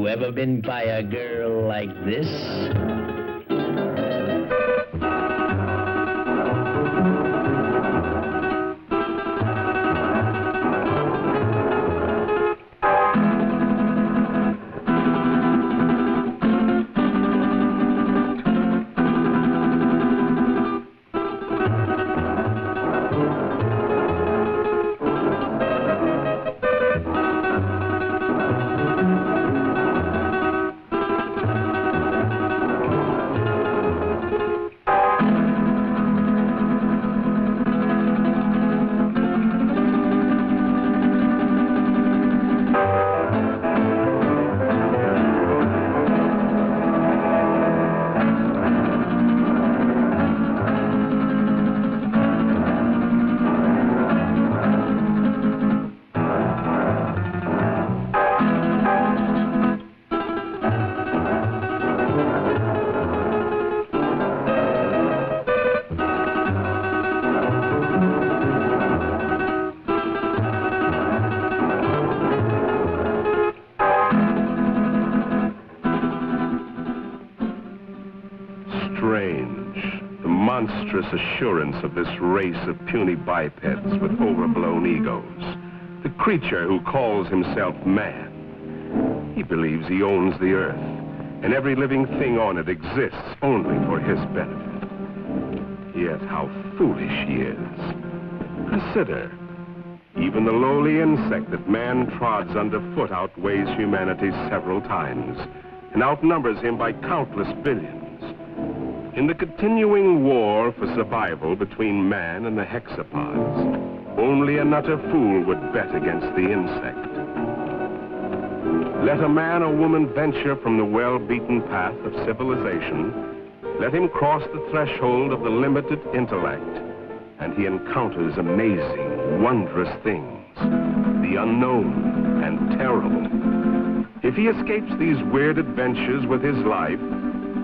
You ever been by a girl like this? Assurance of this race of puny bipeds with overblown egos. The creature who calls himself man. He believes he owns the earth, and every living thing on it exists only for his benefit. Yet how foolish he is. Consider, even the lowly insect that man trods underfoot outweighs humanity several times, and outnumbers him by countless billions. In the continuing war for survival between man and the hexapods, only an utter fool would bet against the insect. Let a man or woman venture from the well-beaten path of civilization, let him cross the threshold of the limited intellect, and he encounters amazing, wondrous things, the unknown and terrible. If he escapes these weird adventures with his life,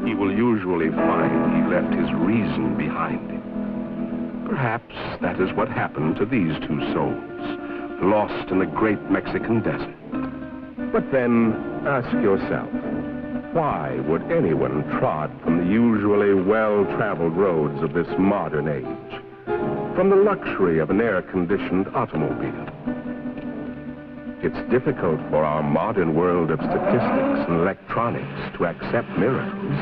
he will usually find he left his reason behind him. Perhaps that is what happened to these two souls, lost in the great Mexican desert. But then, ask yourself, why would anyone trod from the usually well-traveled roads of this modern age, from the luxury of an air-conditioned automobile? It's difficult for our modern world of statistics and electronics to accept miracles.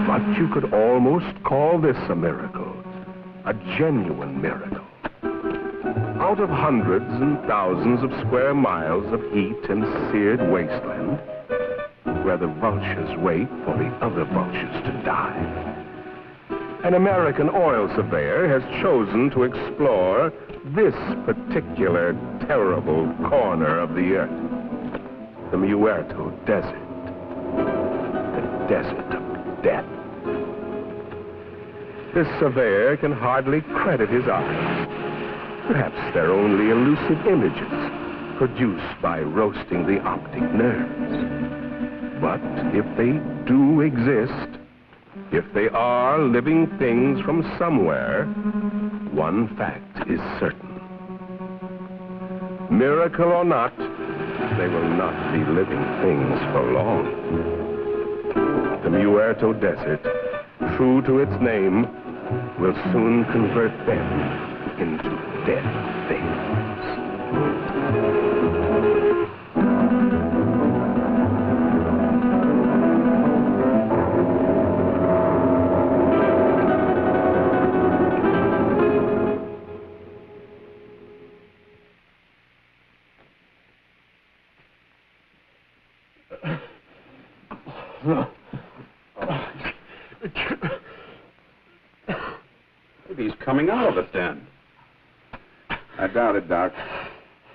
But you could almost call this a miracle, a genuine miracle. Out of hundreds and thousands of square miles of heat and seared wasteland, where the vultures wait for the other vultures to die, an American oil surveyor has chosen to explore this particular terrible corner of the earth, the Muerto Desert, the desert of death. This surveyor can hardly credit his eyes. Perhaps they're only elusive images produced by roasting the optic nerves. But if they do exist, if they are living things from somewhere, one fact is certain. Miracle or not, they will not be living things for long. The Muerto Desert, true to its name, will soon convert them into dead things. Maybe he's coming out of it then. I doubt it, Doc.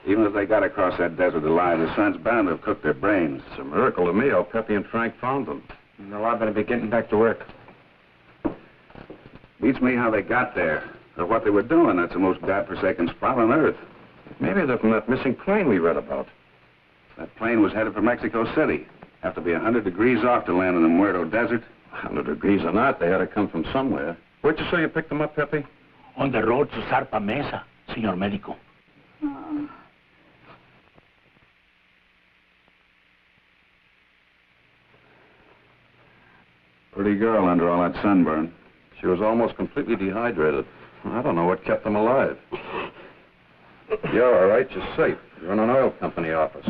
Even if they got across that desert alive, the sun's bound to have cooked their brains. It's a miracle to me how Peppy and Frank found them. No, I better be getting back to work. Beats me how they got there, or what they were doing. That's the most godforsaken spot on Earth. Maybe they're from that missing plane we read about. That plane was headed for Mexico City. Have to be 100 degrees off to land in the Muerto Desert. 100 degrees or not, they had to come from somewhere. Where'd you say you picked them up, Peppy? On the road to Zarpa Mesa, Señor Médico. Pretty girl under all that sunburn. She was almost completely dehydrated. I don't know what kept them alive. You're all right. You're safe. You're in an oil company office.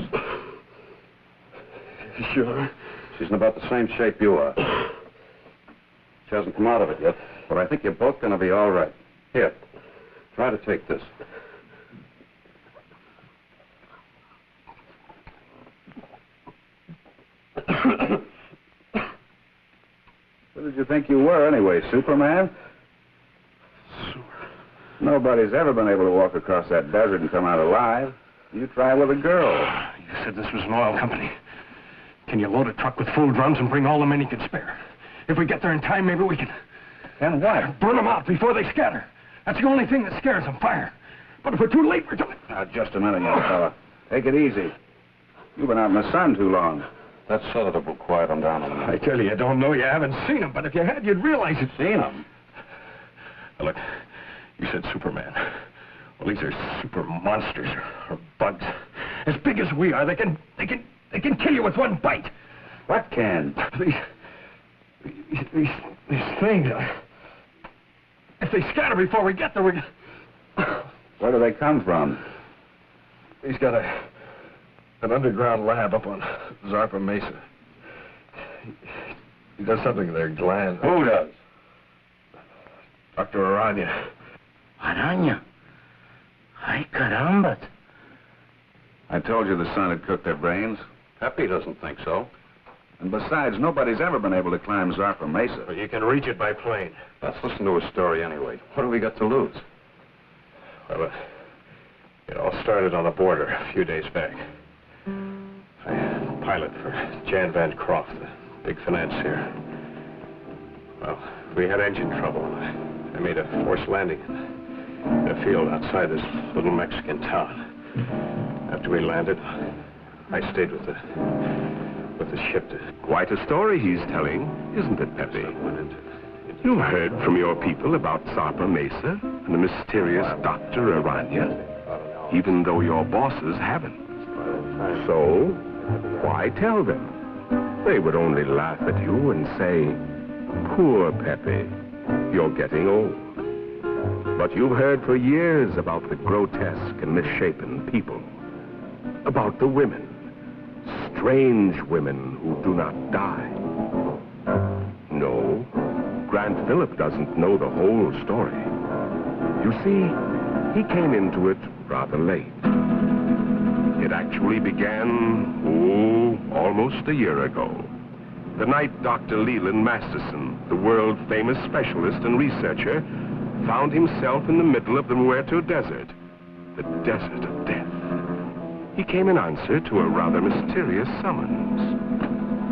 Sure? She's in about the same shape you are. She hasn't come out of it yet, but I think you're both going to be all right. Here, try to take this. What did you think you were, anyway, Superman? Nobody's ever been able to walk across that desert and come out alive. You try with a girl. You said this was an oil company. Can you load a truck with full drums and bring all the men you can spare? If we get there in time, maybe we can... And what? Burn them out before they scatter. That's the only thing that scares them, fire. But if we're too late, we're too... Now, just a minute, young fella. Take it easy. You've been out in the sun too long. That sedative will quiet them down a minute. I tell you don't know. You haven't seen them, but if you had, you'd realize it. Seen them? Now, look, you said Superman. Well, these are super monsters or bugs. As big as we are, they can kill you with one bite. What can? These things, if they scatter before we get there, we're... Where do they come from? He's got an underground lab up on Zarpa Mesa. He does something to their glands. Who does? Dr. Aranya. Araña. Ay, caramba. I told you the sun had cooked their brains. Pepe doesn't think so. And besides, nobody's ever been able to climb Zarpa Mesa. Well, you can reach it by plane. Let's listen to his story anyway. What do we got to lose? Well, it all started on the border a few days back. I pilot for Jan Van Croft, the big financier. Well, we had engine trouble. I made a forced landing in a field outside this little Mexican town. After we landed, I stayed with the ship to... Quite a story he's telling, isn't it, Pepe? You've heard from your people about Zarpa Mesa and the mysterious Dr. Aranya, even though your bosses haven't. So, why tell them? They would only laugh at you and say, poor Pepe, you're getting old. But you've heard for years about the grotesque and misshapen people, about the women, strange women who do not die. No, Grant Phillip doesn't know the whole story. You see, he came into it rather late. It actually began, almost a year ago. The night Dr. Leland Masterson, the world-famous specialist and researcher, found himself in the middle of the Muerto Desert, the desert of death. He came in answer to a rather mysterious summons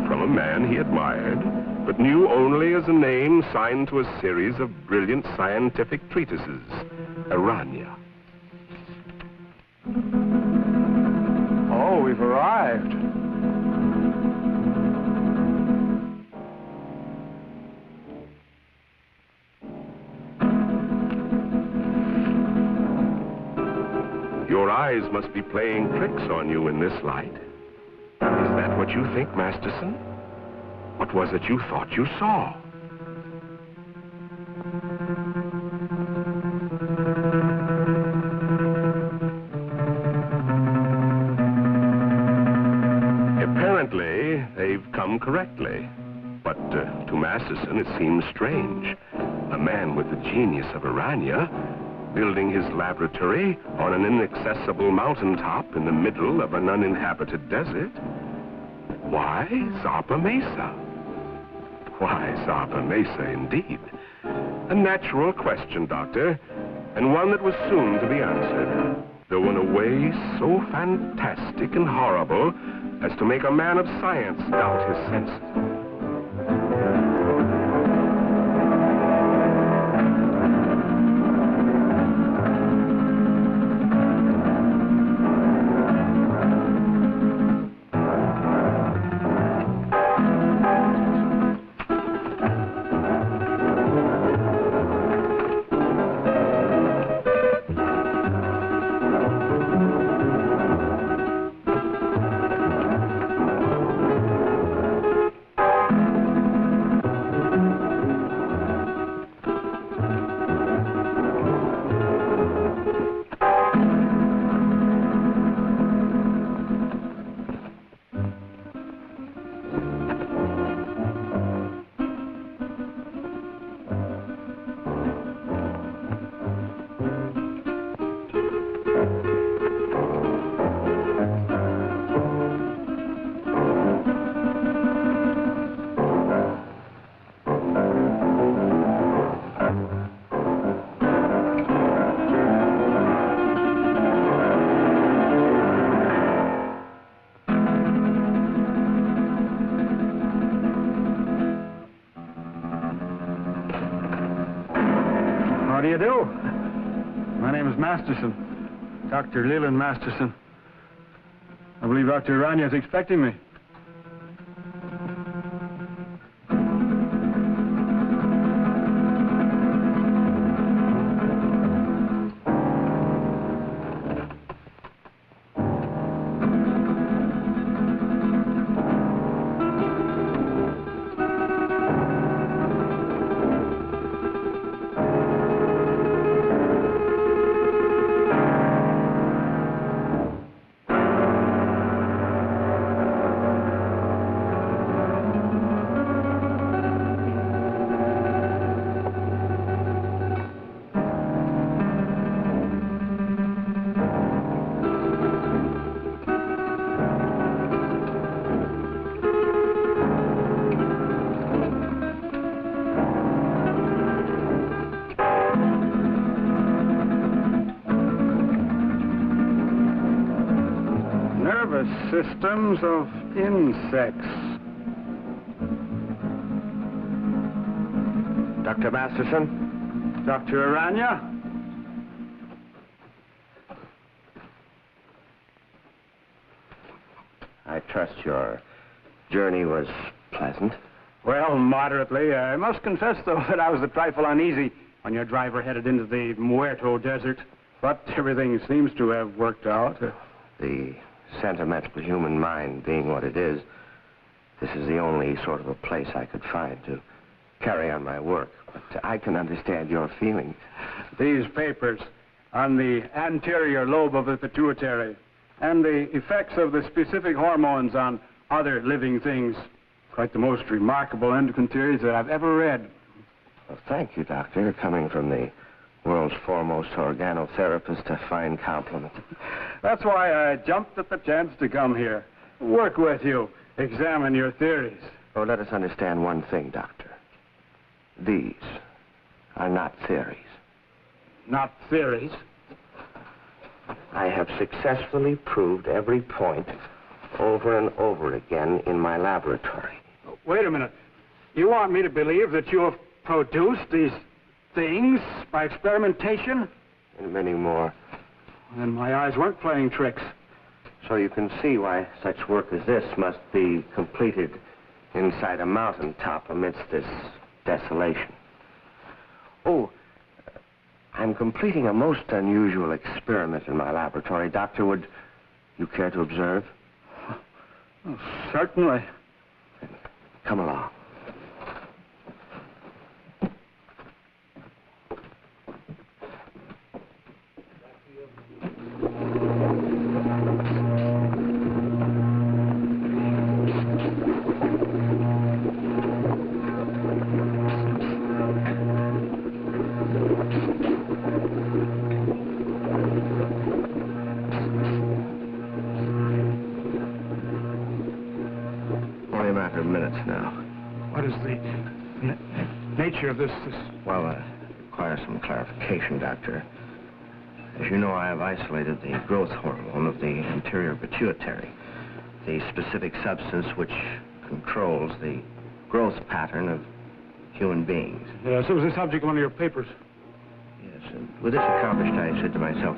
from a man he admired, but knew only as a name signed to a series of brilliant scientific treatises, Aranya. Oh, we've arrived. Your eyes must be playing tricks on you in this light. Is that what you think, Masterson? What was it you thought you saw? Apparently, they've come correctly. But to Masterson, it seems strange. A man with the genius of Aranya building his laboratory on an inaccessible mountaintop in the middle of an uninhabited desert. Why Zarpa Mesa? Why Zarpa Mesa, indeed? A natural question, Doctor, and one that was soon to be answered, though in a way so fantastic and horrible as to make a man of science doubt his senses. you do? My name is Masterson, Dr. Leland Masterson. I believe Dr. Aranya is expecting me. Systems of insects. Dr. Masterson? Dr. Aranya? I trust your journey was pleasant. Well, moderately. I must confess, though, that I was a trifle uneasy when your driver headed into the Muerto Desert. But everything seems to have worked out. The sentimental human mind being what it is, this is the only sort of a place I could find to carry on my work. But I can understand your feelings. These papers on the anterior lobe of the pituitary and the effects of the specific hormones on other living things. Quite the most remarkable endocrine theories that I've ever read. Well, thank you, Doctor. Coming from the world's foremost organotherapist, a fine compliment. That's why I jumped at the chance to come here. Work with you. Examine your theories. Oh, let us understand one thing, Doctor. These are not theories. Not theories? I have successfully proved every point over and over again in my laboratory. Wait a minute. You want me to believe that you have produced these things by experimentation? And many more. Then my eyes weren't playing tricks. So you can see why such work as this must be completed inside a mountaintop amidst this desolation. Oh, I'm completing a most unusual experiment in my laboratory. Doctor, would you care to observe? Oh, certainly. Come along. Of this. Well, requires some clarification, Doctor. As you know, I have isolated the growth hormone of the anterior pituitary, the specific substance which controls the growth pattern of human beings. Yes, it was the subject of one of your papers. Yes, and with this accomplished, I said to myself,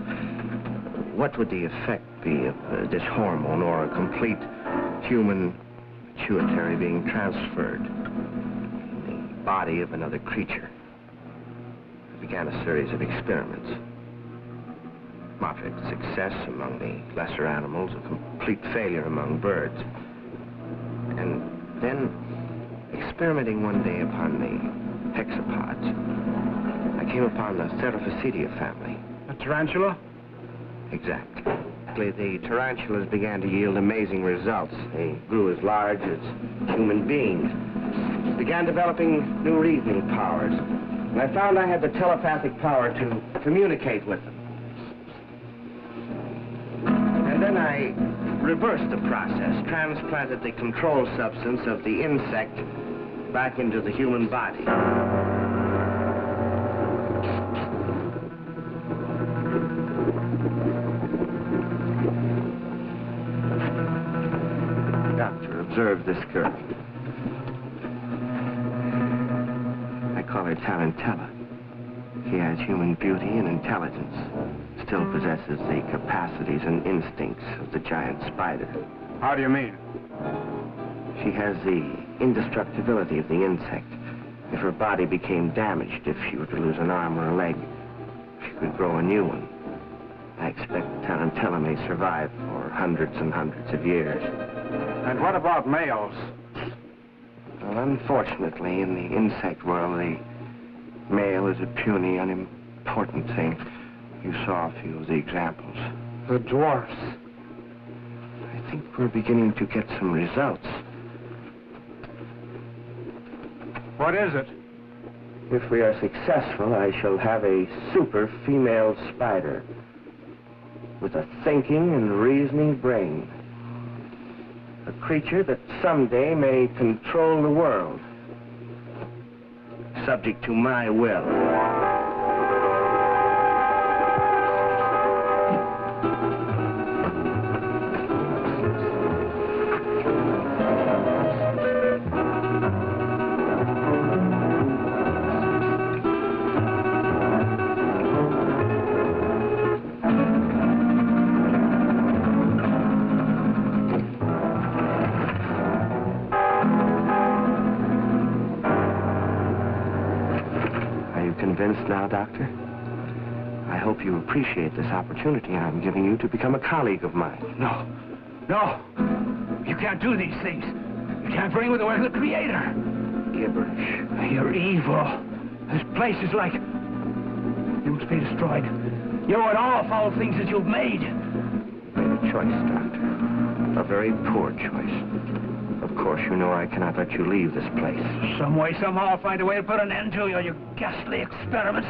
what would the effect be of this hormone or a complete human pituitary being transferred body of another creature? I began a series of experiments. Moderate success among the lesser animals, a complete failure among birds. And then, experimenting one day upon the hexapods, I came upon the Theraphysidia family. A tarantula? Exactly. The tarantulas began to yield amazing results. They grew as large as human beings. Began developing new reasoning powers. And I found I had the telepathic power to communicate with them. And then I reversed the process, transplanted the control substance of the insect back into the human body. Doctor, observe this girl. I call her Tarantella. He has human beauty and intelligence, still possesses the capacities and instincts of the giant spider. How do you mean? She has the indestructibility of the insect. If her body became damaged, if she were to lose an arm or a leg, she could grow a new one. I expect Tarantella may survive for hundreds and hundreds of years. And what about males? Well, unfortunately, in the insect world, the male is a puny, unimportant thing. You saw a few of the examples. The dwarfs. I think we're beginning to get some results. What is it? If we are successful, I shall have a super female spider with a thinking and reasoning brain. A creature that someday may control the world, subject to my will. Convinced now, Doctor? I hope you appreciate this opportunity I'm giving you to become a colleague of mine. No. No. You can't do these things. You can't bring with the work of the Creator. Gibberish. You're evil. This place is like... You must be destroyed. You and all foul things that you've made. You made a choice, Doctor. A very poor choice. Of course, you know I cannot let you leave this place. Some way, somehow, I'll find a way to put an end to your ghastly experiments.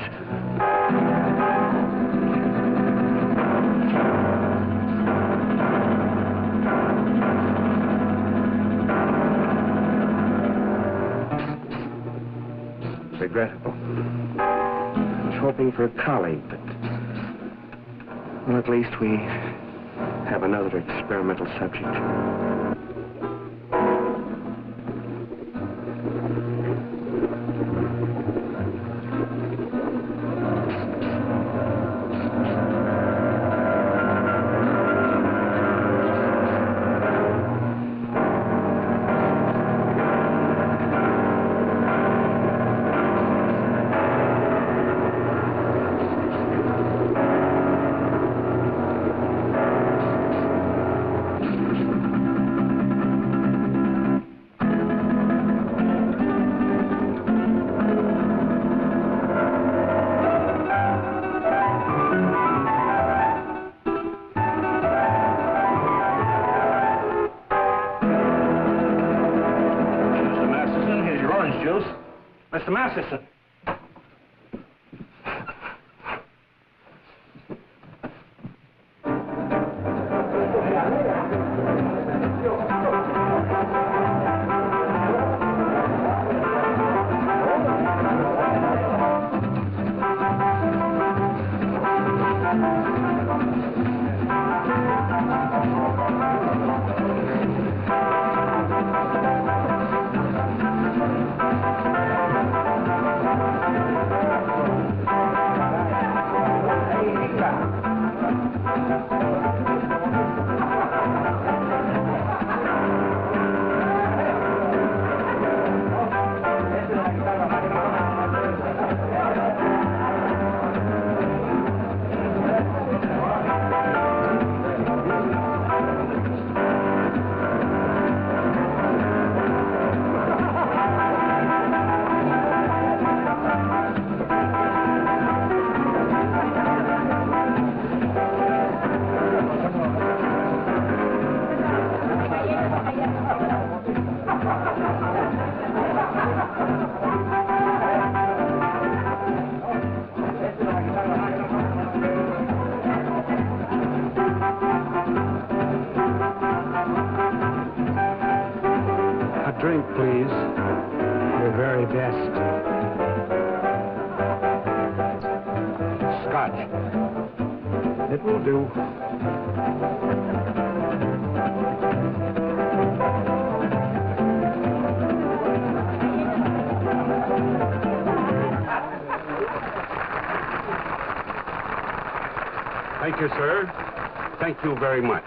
Regrettable. I was hoping for a colleague, but... Well, at least we have another experimental subject. Mr. Masterson. Drink, please. Your very best. Scotch. It will do. Thank you, sir. Thank you very much.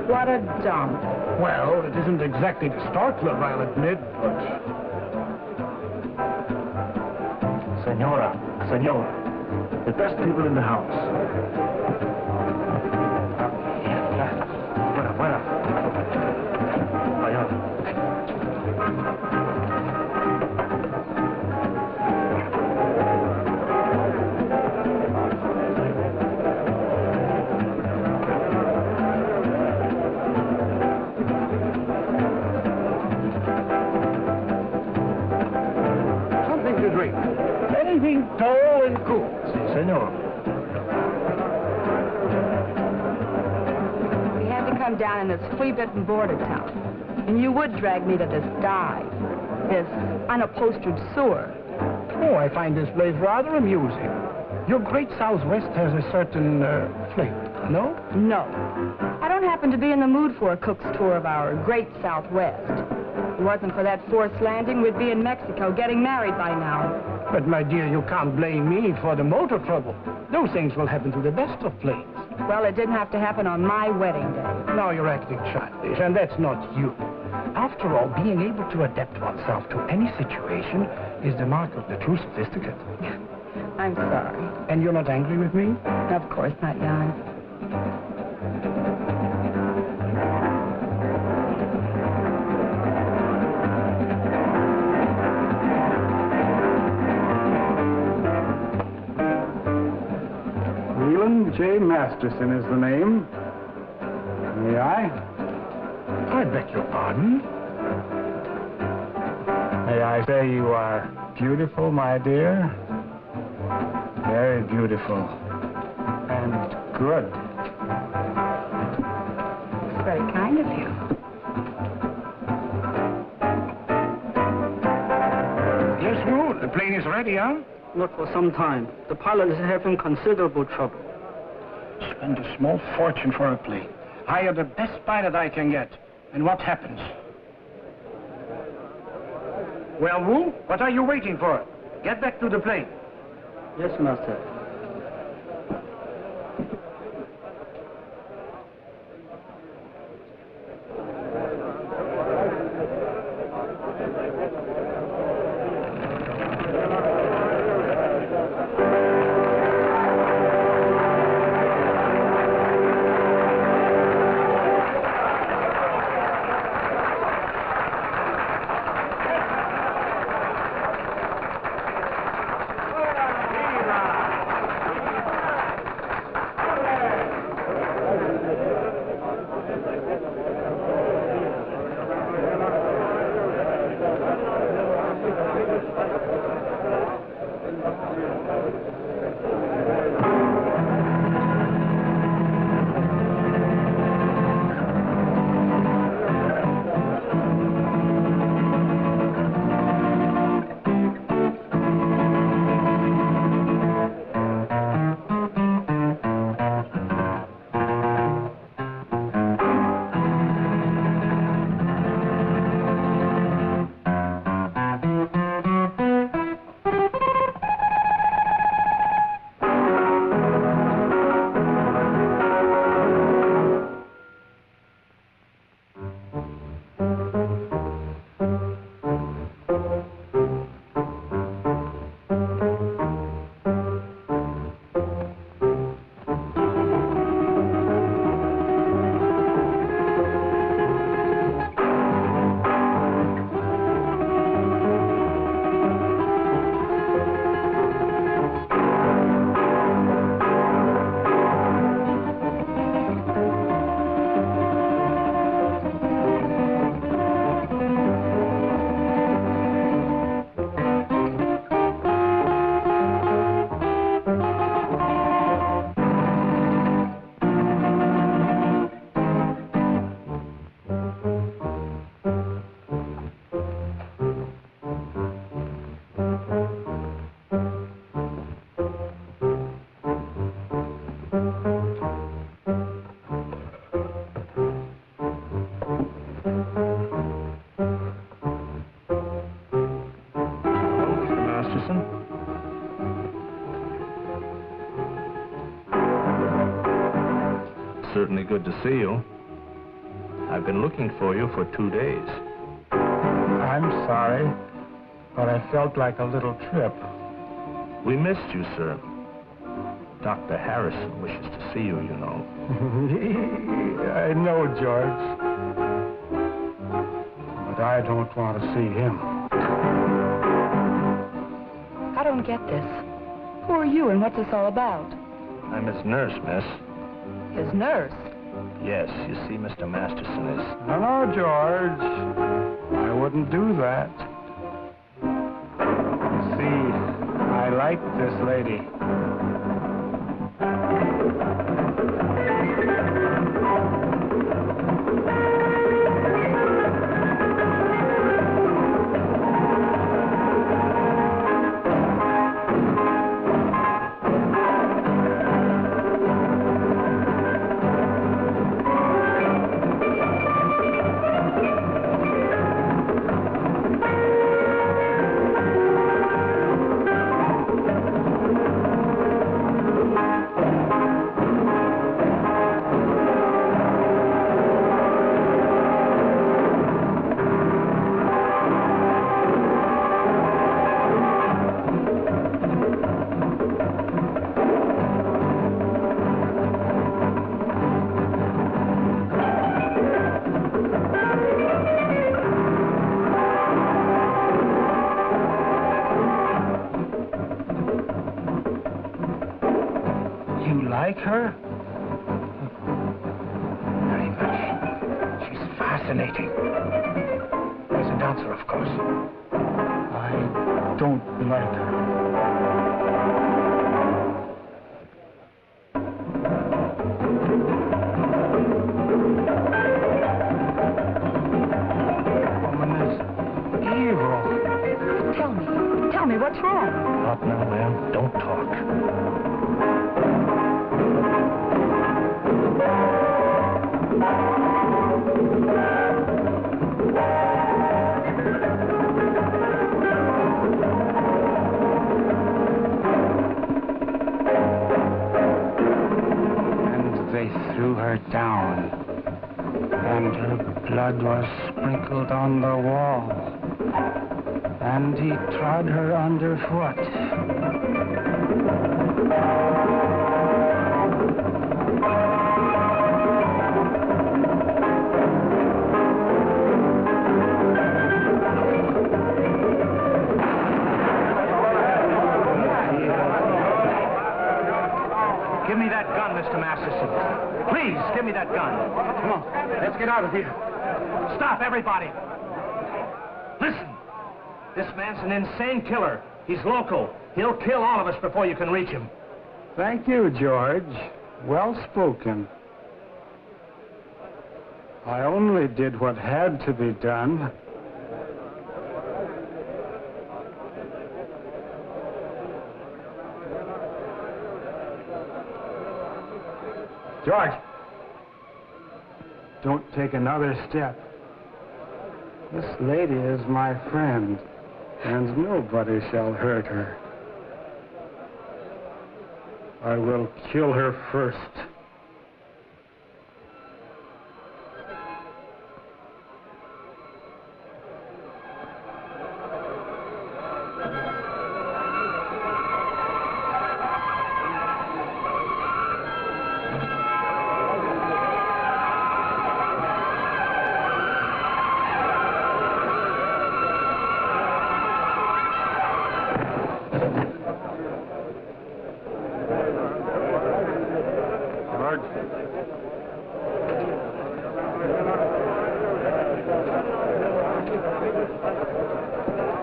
What a dump. Well, it isn't exactly the Star Club, I'll admit, but... Senor, the best people in the house. Fuera. Allá. Something to drink. Anything tall and cool. Si, senor. We had to come down in this flea-bitten border town. And you would drag me to this dive, this unupholstered sewer. Oh, I find this place rather amusing. Your great Southwest has a certain flavor, no? No. I don't happen to be in the mood for a cook's tour of our great Southwest. If it wasn't for that forced landing, we'd be in Mexico getting married by now. But, my dear, you can't blame me for the motor trouble. Those things will happen to the best of planes. Well, it didn't have to happen on my wedding day. Now you're acting childish, and that's not you. After all, being able to adapt oneself to any situation is the mark of the true sophisticate. I'm sorry. And you're not angry with me? Of course not, Jan. J. Masterson is the name. May I? I beg your pardon? May I say you are beautiful, my dear? Very beautiful. And good. It's very kind of you. Yes, Wu, the plane is ready, huh? Not for some time. The pilot is having considerable trouble. Spend a small fortune for a plane. Hire the best pilot I can get. And what happens? Well, Wu, what are you waiting for? Get back to the plane. Yes, Master. to see you. I've been looking for you for 2 days. I'm sorry, but I felt like a little trip. We missed you, sir. Dr. Harrison wishes to see you, you know. I know, George. But I don't want to see him. I don't get this. Who are you and what's this all about? I'm his nurse, miss. His nurse? Yes, you see, Mr. Masterson is... No, George. I wouldn't do that. See, I like this lady. Like her? Very much. She's fascinating. As a dancer, of course. I don't like her. Woman is evil. Tell me, what's wrong? Not now, ma'am. Don't talk. They threw her down, and her blood was sprinkled on the wall, and he trod her underfoot. Give me that gun, Mr. Masterson. Please, give me that gun. Come on, let's get out of here. Stop, everybody. Listen. This man's an insane killer. He's local. He'll kill all of us before you can reach him. Thank you, George. Well spoken. I only did what had to be done. George! Don't take another step. This lady is my friend, and nobody shall hurt her. I will kill her first.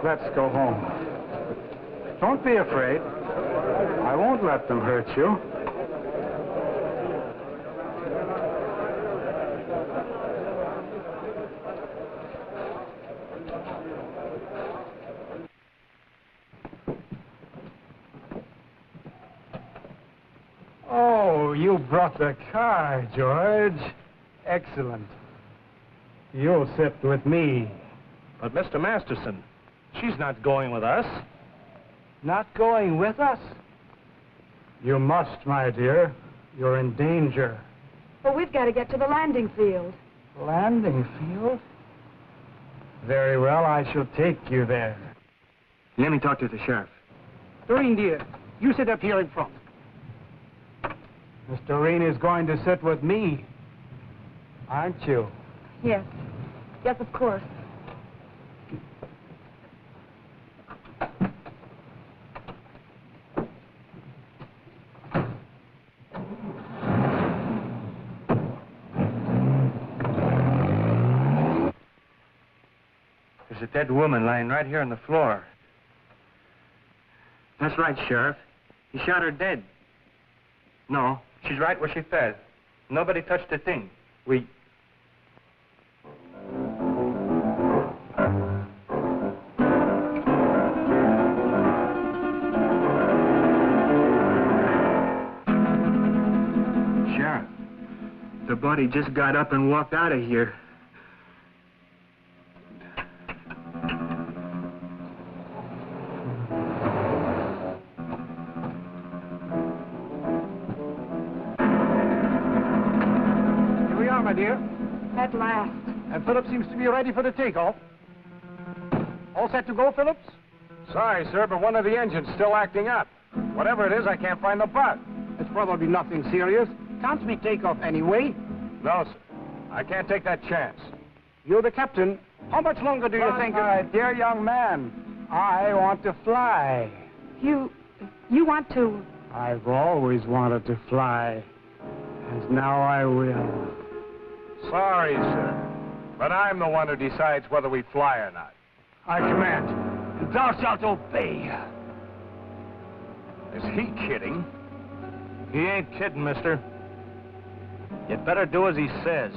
Let's go home. Don't be afraid. I won't let them hurt you. Oh, you brought the car, George. Excellent. You'll sit with me. But, Mr. Masterson, she's not going with us. Not going with us? You must, my dear. You're in danger. But we've got to get to the landing field. Landing field? Very well, I shall take you there. Let me talk to the sheriff. Doreen, dear, you sit up here in front. Mr. Doreen is going to sit with me, aren't you? Yes. Yes, of course. There's a dead woman lying right here on the floor. That's right, Sheriff. He shot her dead. No, she's right where she fell. Nobody touched a thing. We... Sheriff, the body just got up and walked out of here. My dear. At last. And Phillips seems to be ready for the takeoff. All set to go, Phillips? Sorry, sir, but one of the engine's still acting up. Whatever it is, I can't find the part. It's probably nothing serious. Can't we take off anyway? No, sir. I can't take that chance. You're the captain. How much longer do you think... My dear young man, I want to fly. You want to... I've always wanted to fly. And now I will. Sorry, sir, but I'm the one who decides whether we fly or not. I command, and thou shalt obey. Is he kidding? He ain't kidding, mister. You'd better do as he says.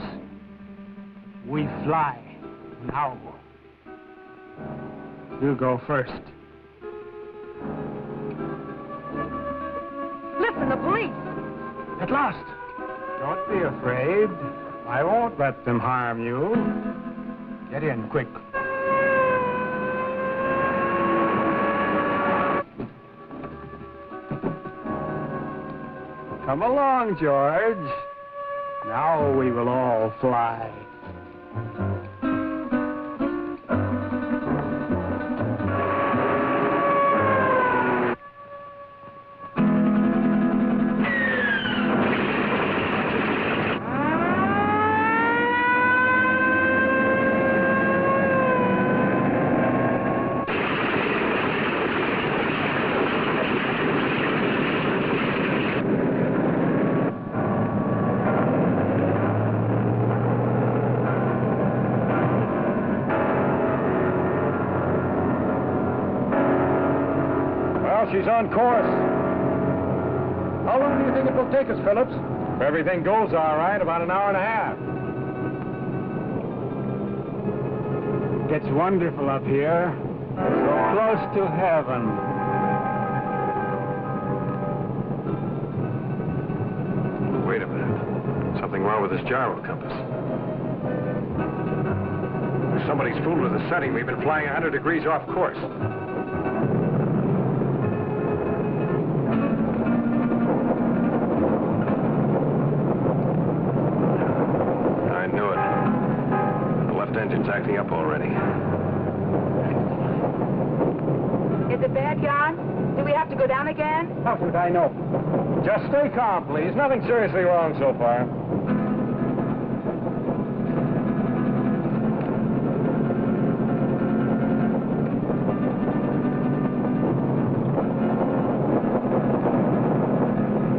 We fly. Now. You go first. Listen, the police! At last. Don't be afraid. I won't let them harm you. Get in, quick. Come along, George. Now we will all fly. She's on course. How long do you think it will take us, Phillips? If everything goes all right, about an hour and a half. It's wonderful up here. So close to heaven. Wait a minute. Something wrong with this gyro compass. Somebody's fooled with the setting. We've been flying 100 degrees off course. Engine's acting up already. Is it bad, Jan? Do we have to go down again? How should I know? Just stay calm, please. Nothing seriously wrong so far.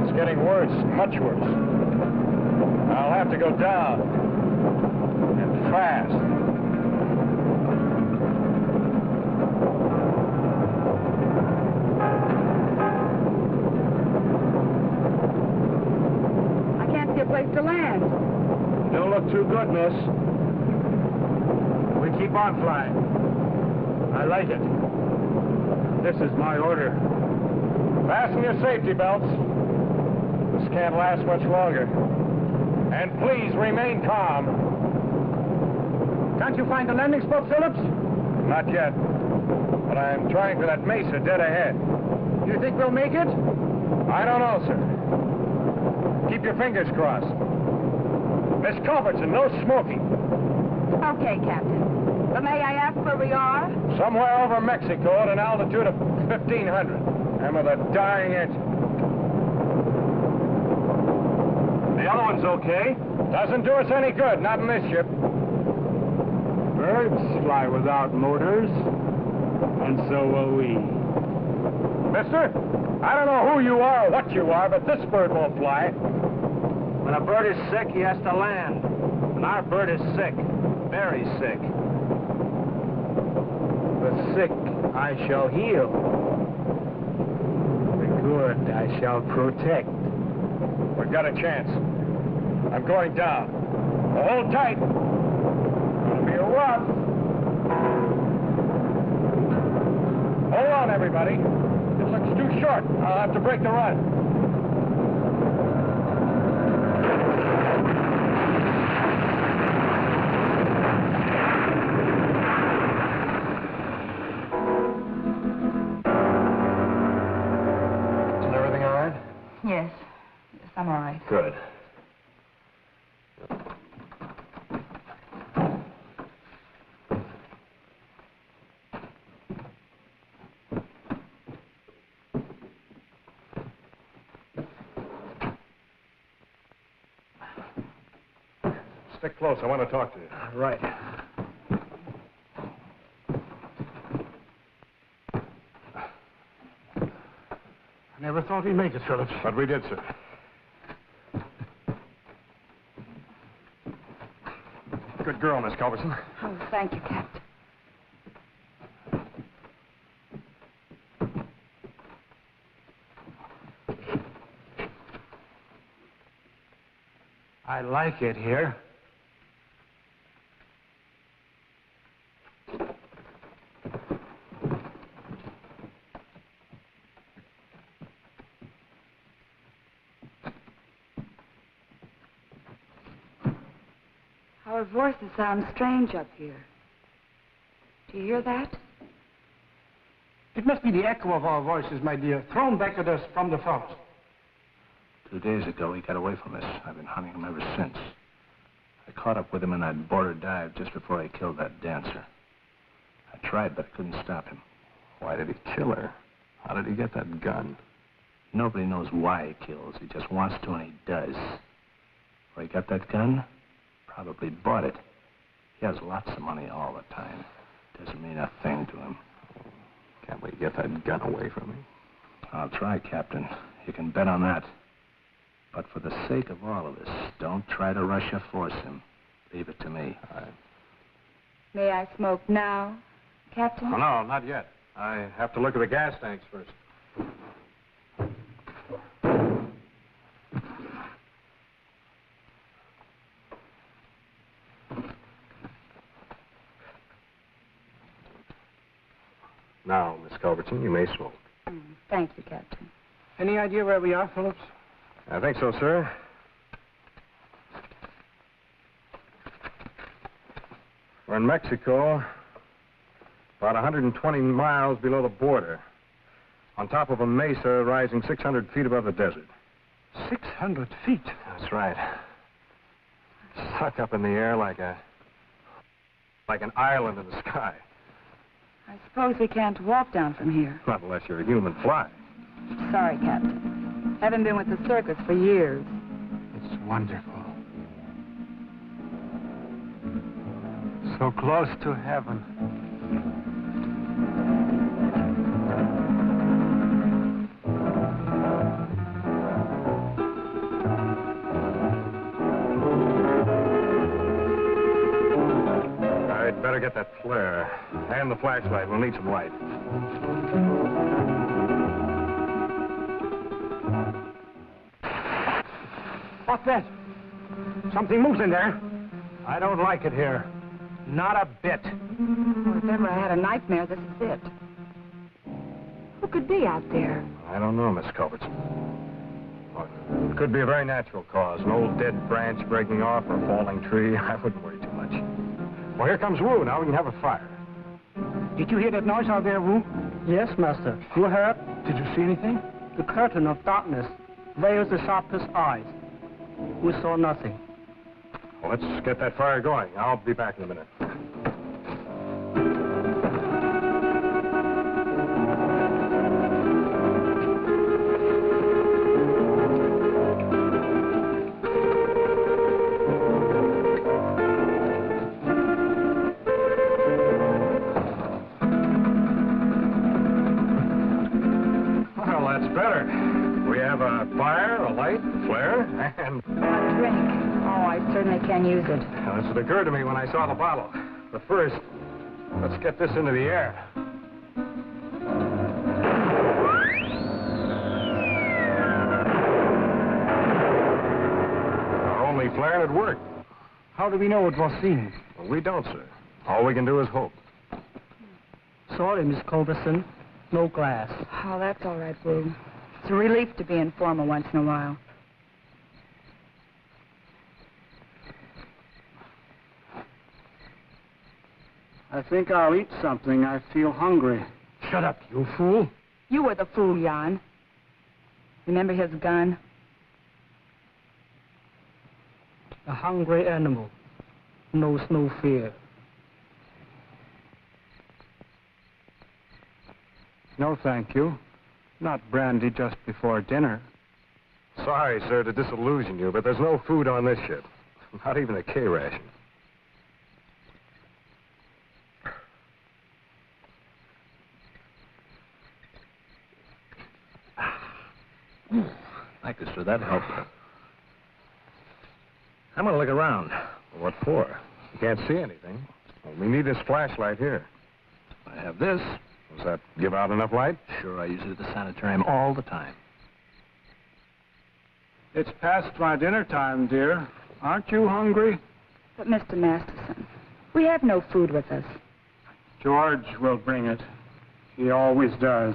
It's getting worse, much worse. I'll have to go down. And fast. Place to land. Don't look too good, miss. We keep on flying. I like it. This is my order. Fasten your safety belts. This can't last much longer. And please remain calm. Can't you find the landing spot, Phillips? Not yet. But I'm trying for that Mesa dead ahead. You think we'll make it? I don't know, sir. Keep your fingers crossed. Miss Culbertson, no smoking. Okay, Captain. But may I ask where we are? Somewhere over Mexico at an altitude of 1,500. And with a dying engine. The other one's okay. Doesn't do us any good, not in this ship. Birds fly without motors, and so will we. Mister, I don't know who you are or what you are, but this bird won't fly. When a bird is sick, he has to land. And our bird is sick, very sick. The sick I shall heal. The good I shall protect. We've got a chance. I'm going down. Hold tight. It'll be rough. Hold on, everybody. It looks too short. I'll have to break the run. Isn't everything all right? Yes. Yes, I'm all right. Good. Stick close. I want to talk to you. Right. I never thought we'd make it, Phillips. But we did, sir. Good girl, Miss Culbertson. Oh, thank you, Captain. I like it here. Our voices sound strange up here. Do you hear that? It must be the echo of our voices, my dear, thrown back at us from the forest. 2 days ago, he got away from us. I've been hunting him ever since. I caught up with him in that border dive just before I killed that dancer. I tried, but I couldn't stop him. Why did he kill her? How did he get that gun? Nobody knows why he kills. He just wants to, and he does. Where he got that gun? Probably bought it. He has lots of money all the time. Doesn't mean a thing to him. Can't we get that gun away from him? I'll try, Captain. You can bet on that. But for the sake of all of us, don't try to rush or force him. Leave it to me. May I smoke now, Captain? Oh, no, not yet. I have to look at the gas tanks first. Now, Miss Culbertson, you may smoke. Thank you, Captain. Any idea where we are, Phillips? I think so, sir. We're in Mexico, about 120 miles below the border, on top of a mesa rising 600 feet above the desert. 600 feet? That's right. Stuck up in the air like an island in the sky. I suppose we can't walk down from here. Not unless you're a human fly. Sorry, Captain. Haven't been with the circus for years. It's wonderful. So close to heaven. I'd better get that flare. And the flashlight. We'll need some light. What's that? Something moves in there. I don't like it here. Not a bit. Well, if ever I had a nightmare, this is it. Who could be out there? I don't know, Miss Culbertson. It could be a very natural cause. An old dead branch breaking off or a falling tree. I wouldn't worry too much. Well, here comes Wu. Now we can have a fire. Did you hear that noise out there, Wu? Yes, Master. You heard? Did you see anything? The curtain of darkness veils the sharpest eyes. We saw nothing. Well, let's get that fire going. I'll be back in a minute. Well, that's better. We have a fire, a light, a flare, and... A drink. Oh, I certainly can use it. Well, this had occurred to me when I saw the bottle. But first, let's get this into the air. Our only flare and it worked. How do we know it was seen? Well, we don't, sir. All we can do is hope. Sorry, Miss Culberson. No glass. Oh, that's all right, Boo. It's a relief to be informal once in a while. I think I'll eat something. I feel hungry. Shut up, you fool. You were the fool, Jan. Remember his gun? A hungry animal knows no fear. No, thank you. Not brandy just before dinner. Sorry, sir, to disillusion you, but there's no food on this ship. Not even a K ration. Thank you, sir. That helped. I'm going to look around. What for? You can't see anything. Well, we need this flashlight here. I have this. Does that give out enough light? Sure, I use it at the sanitarium all the time. It's past my dinner time, dear. Aren't you hungry? But, Mr. Masterson, we have no food with us. George will bring it. He always does.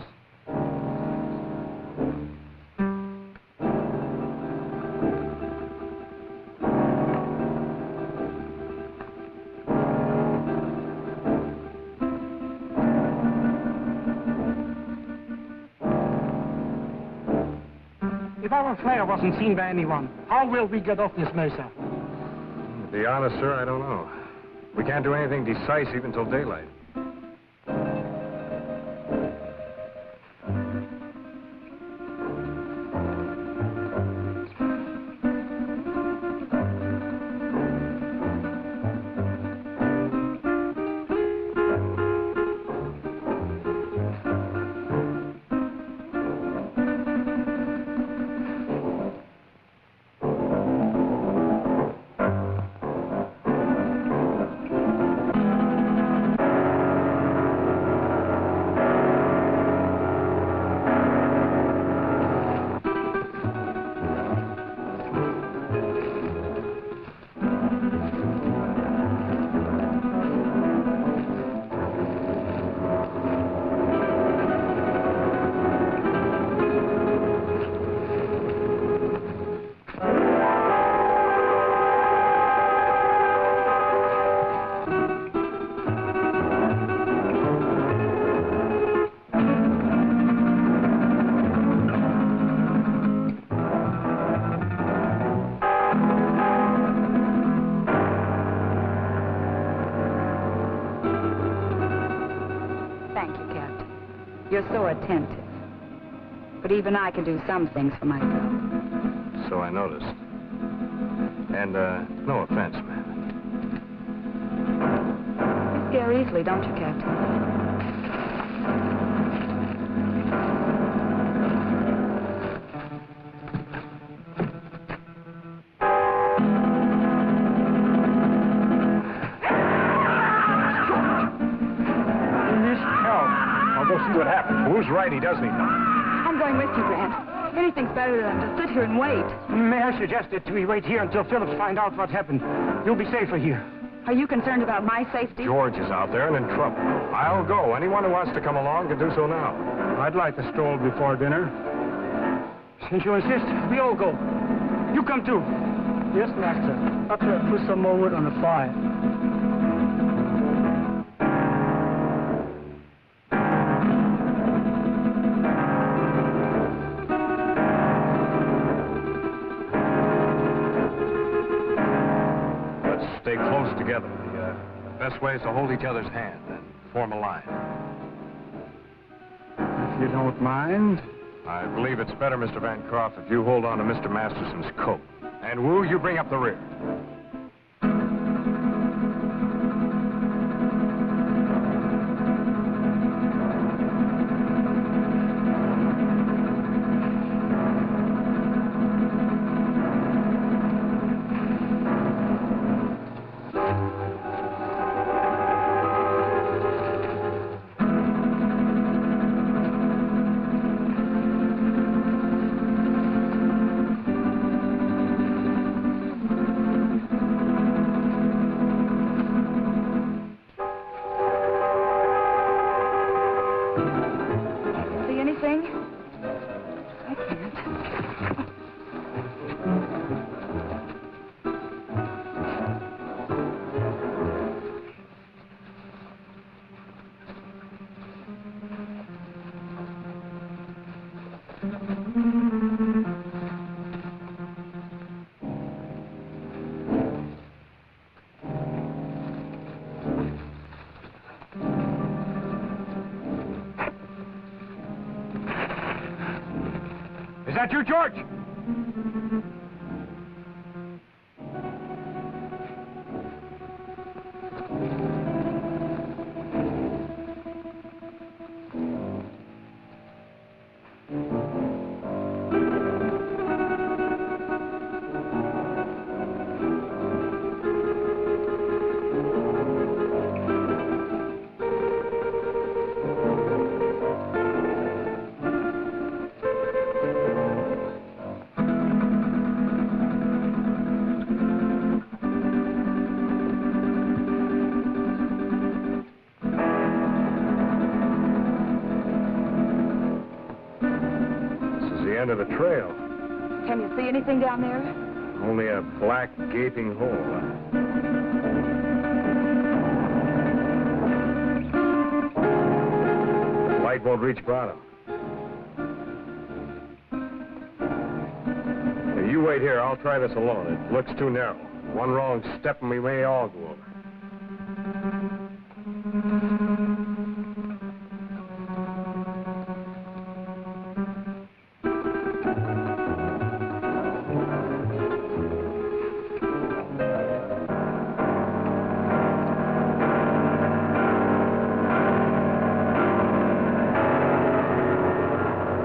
If our flare wasn't seen by anyone, how will we get off this mesa? To be honest, sir, I don't know. We can't do anything decisive until daylight. You're so attentive. But even I can do some things for myself. So I noticed. And, no offense, ma'am. You scare easily, don't you, Captain? See what happens. Who's right? He does need help. I'm going with you, Grant. Anything's better than to sit here and wait. May I suggest that we wait here until Phillips find out what happened? You'll be safer here. Are you concerned about my safety? George is out there and in trouble. I'll go. Anyone who wants to come along can do so now. I'd like a stroll before dinner. Since you insist, we all go. You come too. Yes, Master. After I put some more wood on the fire. close together. The best way is to hold each other's hand and form a line. If you don't mind. I believe it's better, Mr. Bancroft, if you hold on to Mr. Masterson's coat. And Wu, you bring up the rear. Is that you, George? End of the trail. Can you see anything down there? Only a black, gaping hole. The light won't reach bottom. Hey, you wait here. I'll try this alone. It looks too narrow. One wrong step and we may all go over.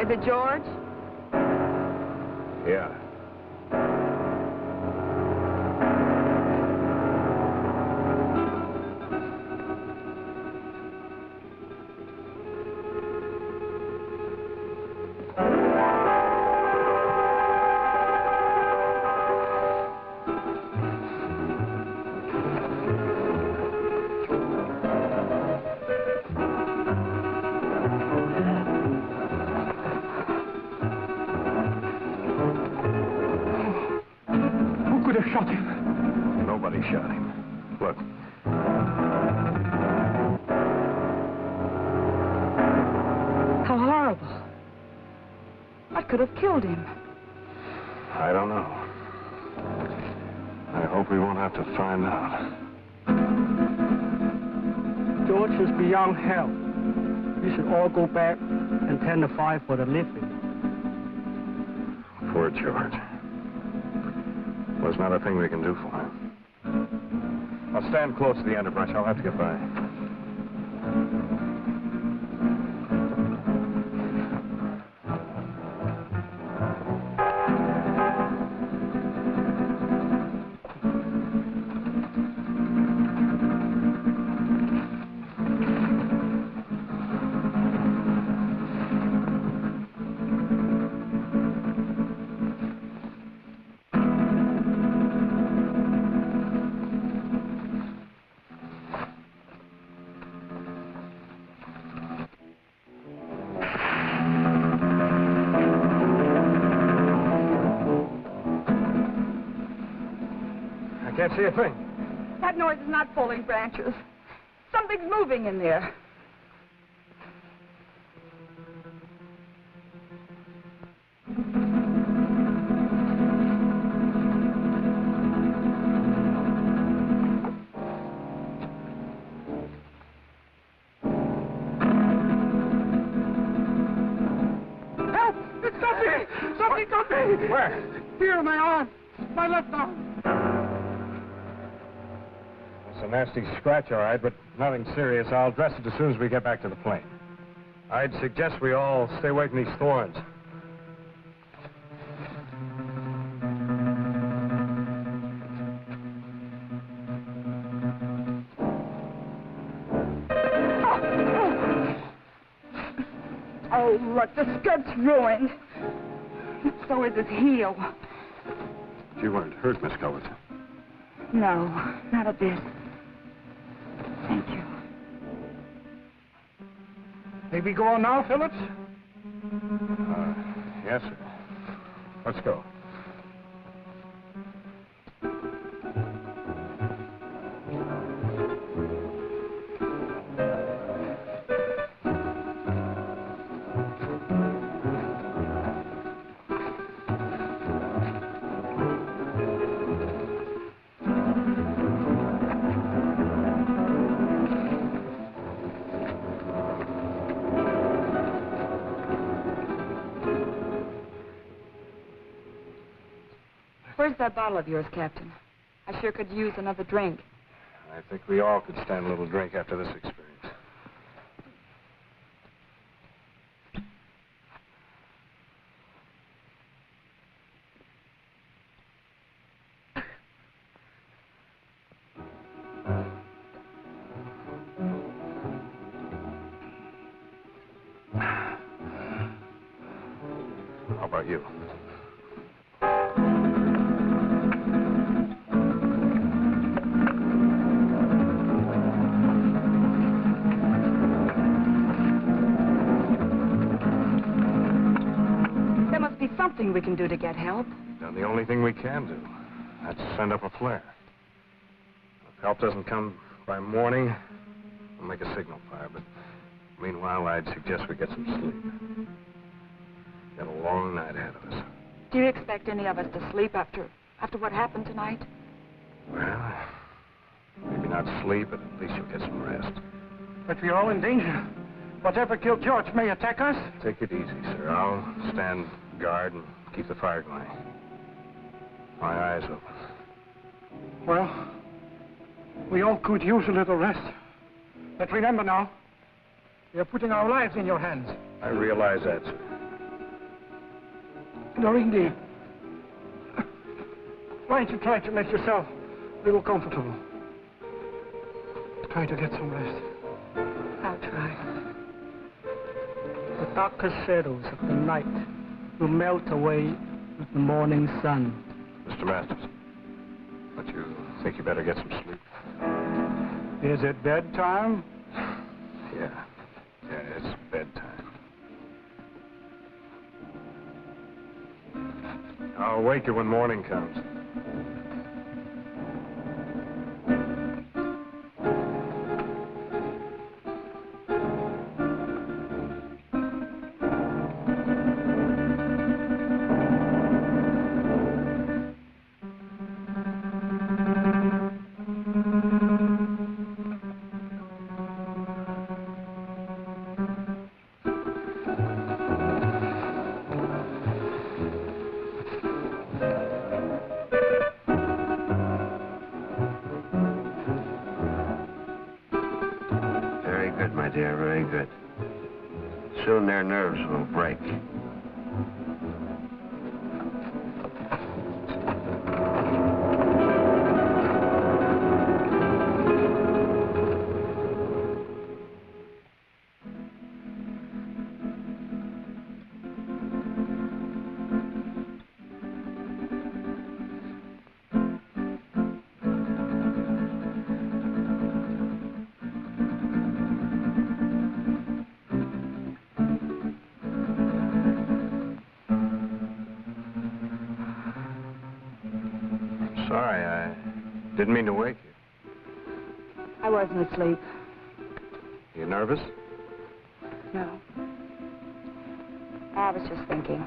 Is it George? Yeah. Shot him. Nobody shot him. Look. How horrible. What could have killed him? I don't know. I hope we won't have to find out. George is beyond help. We should all go back and tend the fire for the living. Poor George. There's not a thing we can do for him. I'll stand close to the underbrush. I'll have to get by. Can't see a thing. That noise is not falling branches. Something's moving in there. me! Where? Here, my arm. My left arm. It's a nasty scratch, all right, but nothing serious. I'll dress it as soon as we get back to the plane. I'd suggest we all stay away from these thorns. Oh, look, the skirt's ruined. So is his heel. You weren't hurt, Miss Cullis. No, not a bit. Thank you. May we go on now, Phillips? Yes, sir. Let's go. Where's that bottle of yours, Captain? I sure could use another drink. I think we all could stand a little drink after this experience. How about you? Something we can do to get help. Now, the only thing we can do, that's send up a flare. If help doesn't come by morning, we'll make a signal fire, but meanwhile, I'd suggest we get some sleep. Got a long night ahead of us. Do you expect any of us to sleep after what happened tonight? Well, maybe not sleep, but at least you'll get some rest. But we're all in danger. Whatever killed George may attack us. Take it easy, sir. I'll stand guard and keep the fire going. My eyes open. Well, we all could use a little rest. But remember now, we are putting our lives in your hands. I realize that, sir. Doreen, dear, why don't you try to make yourself a little comfortable? Try to get some rest. I'll try. The darkest shadows of the night will melt away with the morning sun. Mr. Masters, don't you think you better get some sleep? Is it bedtime? Yeah, it's bedtime. I'll wake you when morning comes. Dear, very good. Soon their nerves will break. Sorry, I didn't mean to wake you. I wasn't asleep. You nervous? No. I was just thinking.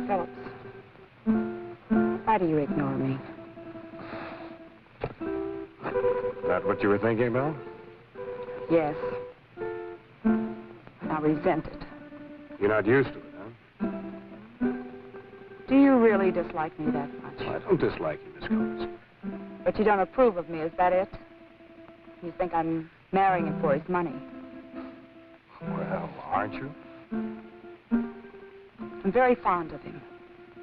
Phillips, why do you ignore me? Is that what you were thinking about? Yes. I resent it. You're not used to it, huh? really dislike me that much? I don't dislike you, Miss Culbertson. But you don't approve of me, is that it? You think I'm marrying him for his money? Well, aren't you? I'm very fond of him.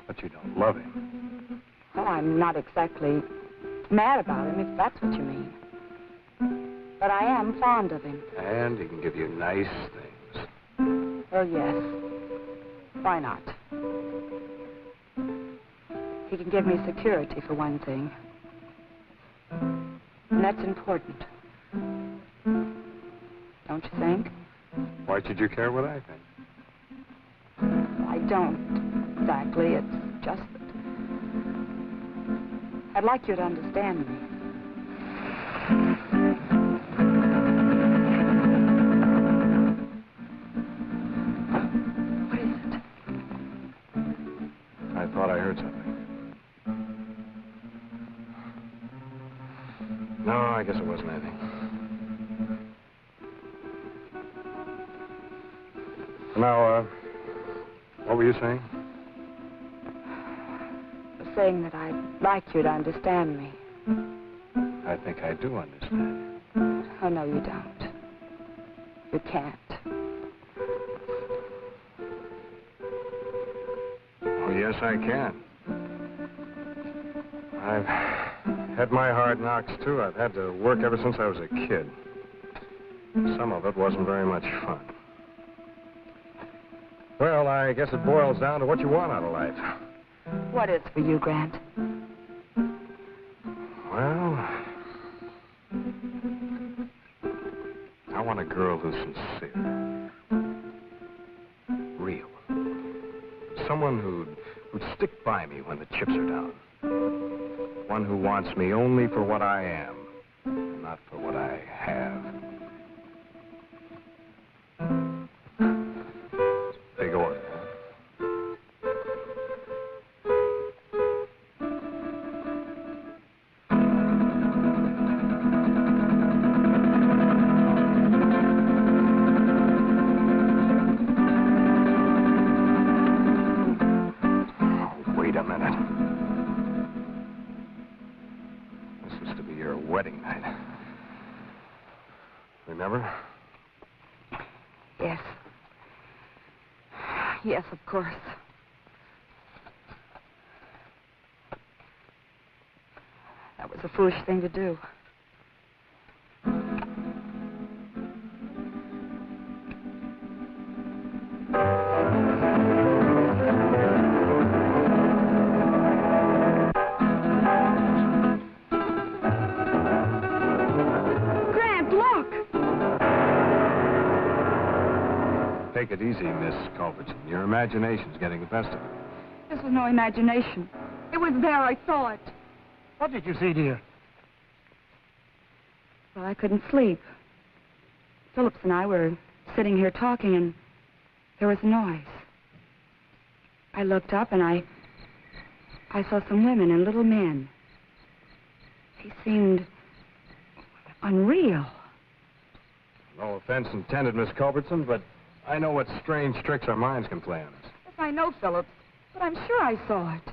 But you don't love him. Well, I'm not exactly mad about him, if that's what you mean. But I am fond of him. And he can give you nice things. Well, yes. Why not? He can give me security, for one thing. And that's important. Don't you think? Why should you care what I think? I don't exactly. It's just that I'd like you to understand me. What is it? I thought I heard something. No, I guess it wasn't anything. Now, what were you saying? I was saying that I'd like you to understand me. I think I do understand. Oh, no, you don't. You can't. Oh, yes, I can. I've had my hard knocks, too. I've had to work ever since I was a kid. Some of it wasn't very much fun. Well, I guess it boils down to what you want out of life. What is for you, Grant? Well, I want a girl who's sincere. Real. Someone who'd stick by me when the chips are down. One who wants me only for what I am, not for what I have. Big order. Wait a minute. This is to be your wedding night. Remember? Yes. Yes, of course. That was a foolish thing to do. Grant, look! Take it easy, Miss Culbertson. Your imagination's getting the best of you. This was no imagination. It was there. I saw it. What did you see, dear? Well, I couldn't sleep. Phillips and I were sitting here talking, and there was a noise. I looked up, and I saw some women and little men. They seemed unreal. No offense intended, Miss Culbertson, but I know what strange tricks our minds can play on us. Yes, I know, Phillips, but I'm sure I saw it.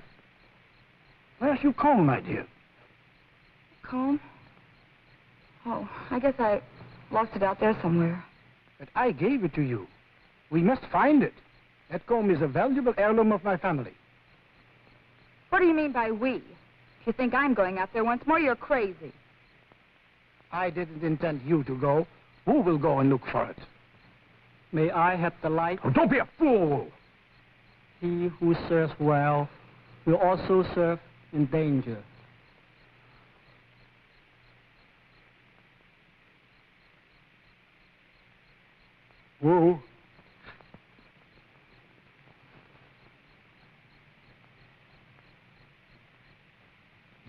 Where's your comb, my dear? Comb? Oh, I guess I lost it out there somewhere. But I gave it to you. We must find it. That comb is a valuable heirloom of my family. What do you mean by we? If you think I'm going out there once more, you're crazy. I didn't intend you to go. Who will go and look for it? May I have the light? Oh, don't be a fool! He who serves well will also serve in danger. Whoa.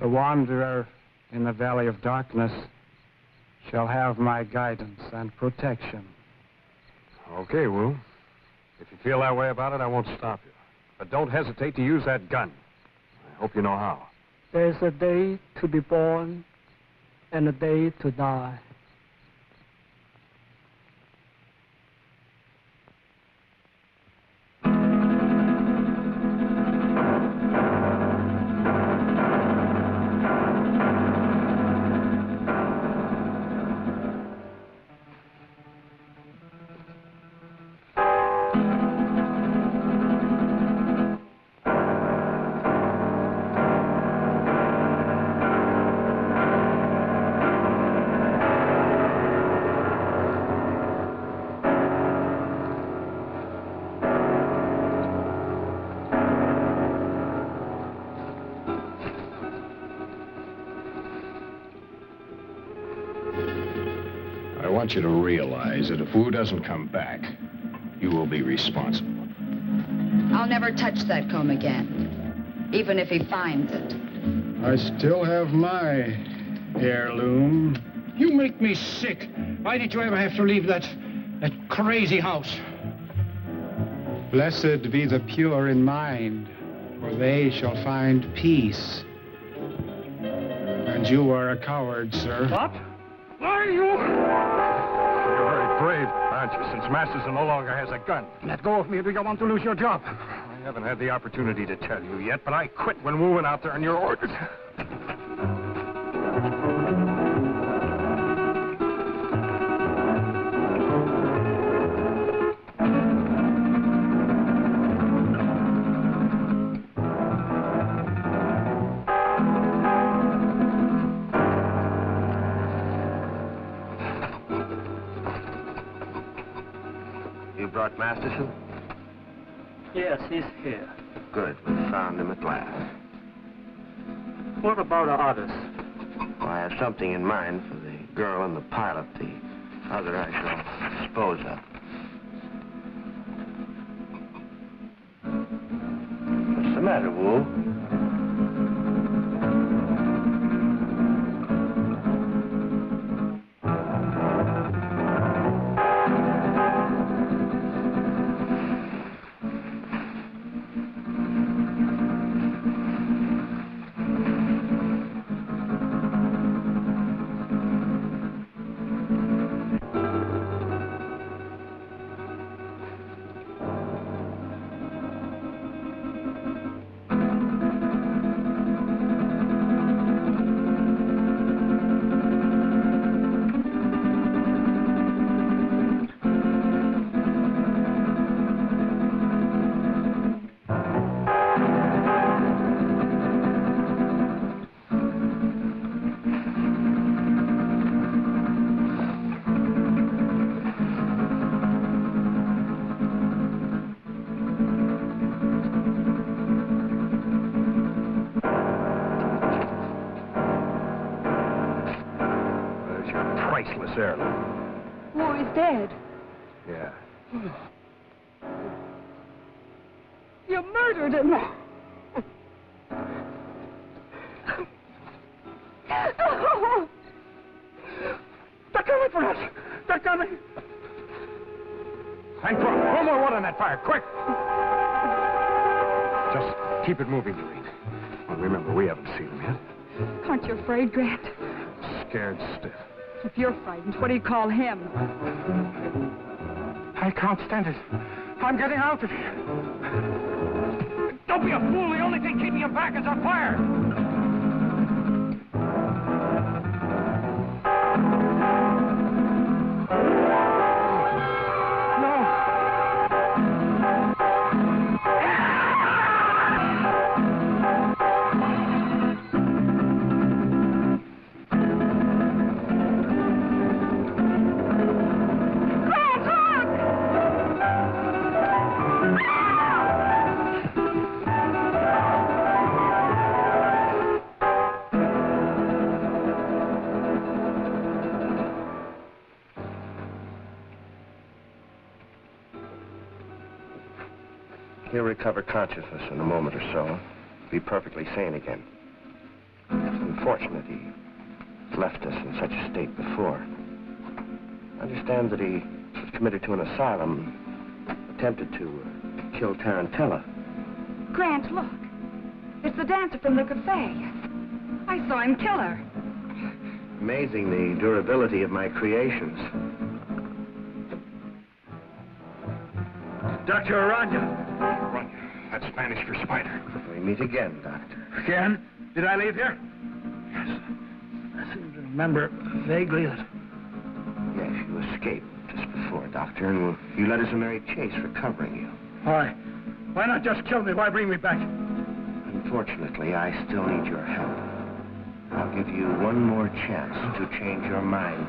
The wanderer in the valley of darkness shall have my guidance and protection. Okay, Wu. If you feel that way about it, I won't stop you. But don't hesitate to use that gun. I hope you know how. There's a day to be born and a day to die. want you to realize that if Wu doesn't come back, you will be responsible. I'll never touch that comb again, even if he finds it. I still have my heirloom. You make me sick. Why did you ever have to leave that crazy house? Blessed be the pure in mind, for they shall find peace. And you are a coward, sir. What? Why are you? You're very brave, aren't you, since Masters no longer has a gun? Let go of me, or do you want to lose your job? I haven't had the opportunity to tell you yet, but I quit when Wu went out there on your orders. Brought Masterson? Yes, he's here. Good. We found him at last. What about the others? Well, I have something in mind for the girl and the pilot. The other I shall dispose of. What's the matter, Wu? Wu is dead. Yeah. You murdered him. They're coming for us. They're coming. And throw more wood on that fire, quick! Just keep it moving, Doreen. Well, remember, we haven't seen him yet. Aren't you afraid, Grant? Scared stiff. If you're frightened, what do you call him? I can't stand it. I'm getting out of here. Don't be a fool. The only thing keeping him back is our fire. He'll recover consciousness in a moment or so. Be perfectly sane again. It's unfortunate he left us in such a state before. I understand that he was committed to an asylum, attempted to kill Tarantella. Grant, look. It's the dancer from the cafe. I saw him kill her. Amazing the durability of my creations. Dr. Aranya. That's Spanish for spider. We meet again, Doctor. Again? Did I leave here? Yes. I seem to remember vaguely that... Yes, you escaped just before, Doctor, and you led us a merry chase recovering you. Why? Why not just kill me? Why bring me back? Unfortunately, I still need your help. I'll give you one more chance to change your mind.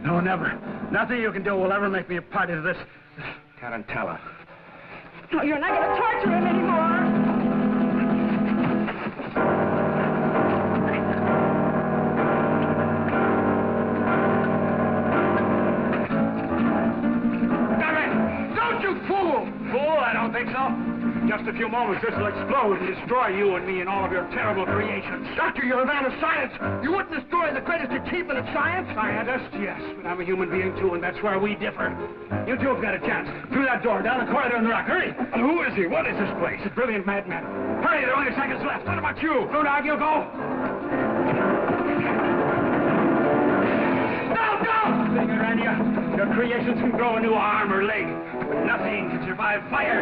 No, never. Nothing you can do will ever make me a party to this. Tarantella. No, you're not going to torture him anymore. think so? Just a few moments, this will explode and destroy you and me and all of your terrible creations. Doctor, you're a man of science. You wouldn't destroy the greatest achievement of science? Scientist, yes, but I'm a human being too, and that's where we differ. You two have got a chance. Through that door, down the corridor in the rock. Hurry! And who is he? What is this place? He's a brilliant madman. Hurry, there are only seconds left. What about you? Blue Dog, you go. Thing around you. Your creations can grow a new arm or leg, but nothing can survive fire.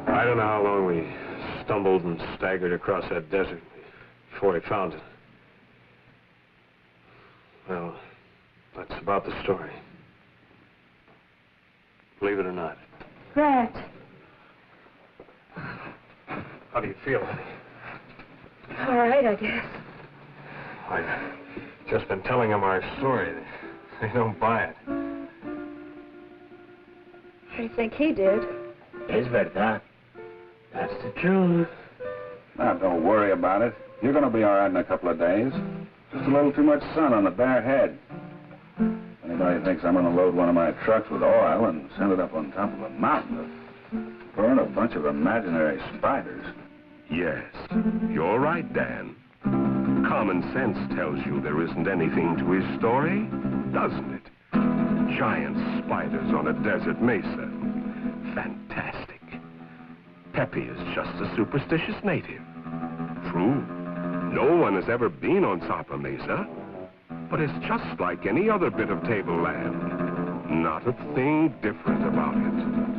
I don't know how long we stumbled and staggered across that desert before we found it. Well, that's about the story. Believe it or not. Brett. How do you feel, honey? All right, I guess. I've just been telling them our story. They don't buy it. I think he did. Es verdad. That's the truth. Now, don't worry about it. You're going to be all right in a couple of days. Just a little too much sun on the bare head. Anybody thinks I'm going to load one of my trucks with oil and send it up on top of a mountain to burn a bunch of imaginary spiders? Yes, you're right, Dan. Common sense tells you there isn't anything to his story, doesn't it? Giant spiders on a desert mesa. Fantastic. Pepe is just a superstitious native. True, no one has ever been on Sapa Mesa, but it's just like any other bit of tableland. Not a thing different about it.